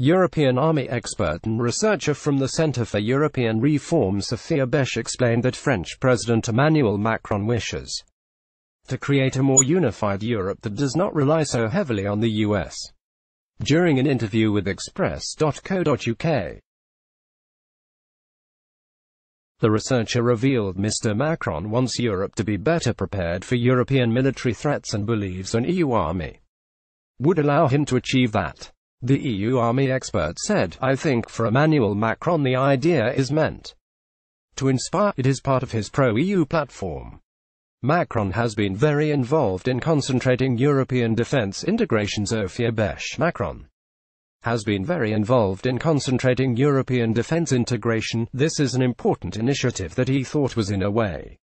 European army expert and researcher from the Centre for European Reform Sophia Besch explained that French President Emmanuel Macron wishes to create a more unified Europe that does not rely so heavily on the US. During an interview with Express.co.uk, the researcher revealed Mr Macron wants Europe to be better prepared for European military threats and believes an EU army would allow him to achieve that. The EU army expert said, "I think for Emmanuel Macron the idea is meant to inspire. It is part of his pro-EU platform." Macron has been very involved in concentrating European defence integration. Sophia Besch. Macron has been very involved in concentrating European defence integration. This is an important initiative that he thought was in a way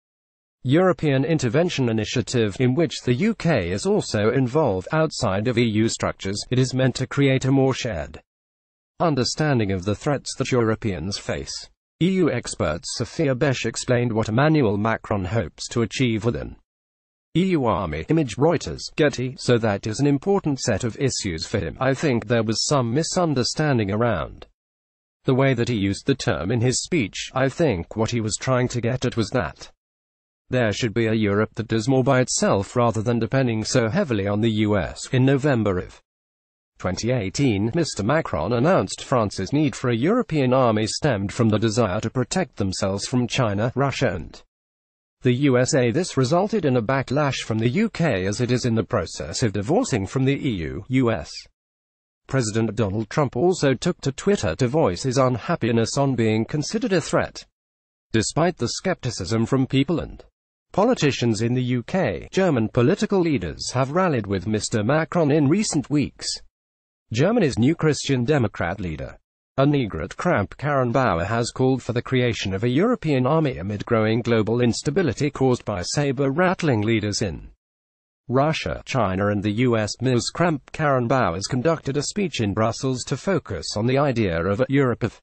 European intervention initiative, in which the UK is also involved outside of EU structures. It is meant to create a more shared understanding of the threats that Europeans face. EU expert Sophia Besch explained what Emmanuel Macron hopes to achieve with an EU army. Image Reuters, Getty. So that is an important set of issues for him. I think there was some misunderstanding around the way that he used the term in his speech. I think what he was trying to get at was that there should be a Europe that does more by itself rather than depending so heavily on the US. In November of 2018, Mr Macron announced France's need for a European army stemmed from the desire to protect themselves from China, Russia and the USA. This resulted in a backlash from the UK as it is in the process of divorcing from the EU. US President Donald Trump also took to Twitter to voice his unhappiness on being considered a threat. Despite the skepticism from people and politicians in the UK, German political leaders have rallied with Mr Macron in recent weeks. Germany's new Christian Democrat leader, Annegret Kramp-Karrenbauer, has called for the creation of a European army amid growing global instability caused by saber-rattling leaders in Russia, China and the US. Ms. Kramp-Karrenbauer has conducted a speech in Brussels to focus on the idea of a Europe of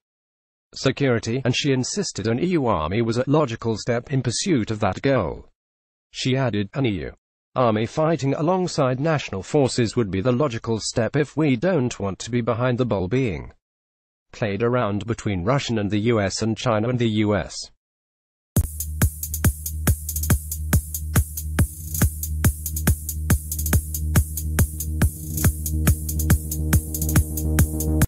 security, and she insisted an EU army was a logical step in pursuit of that goal. She added, an EU army fighting alongside national forces would be the logical step if we don't want to be behind the ball being played around between Russia and the US and China and the US.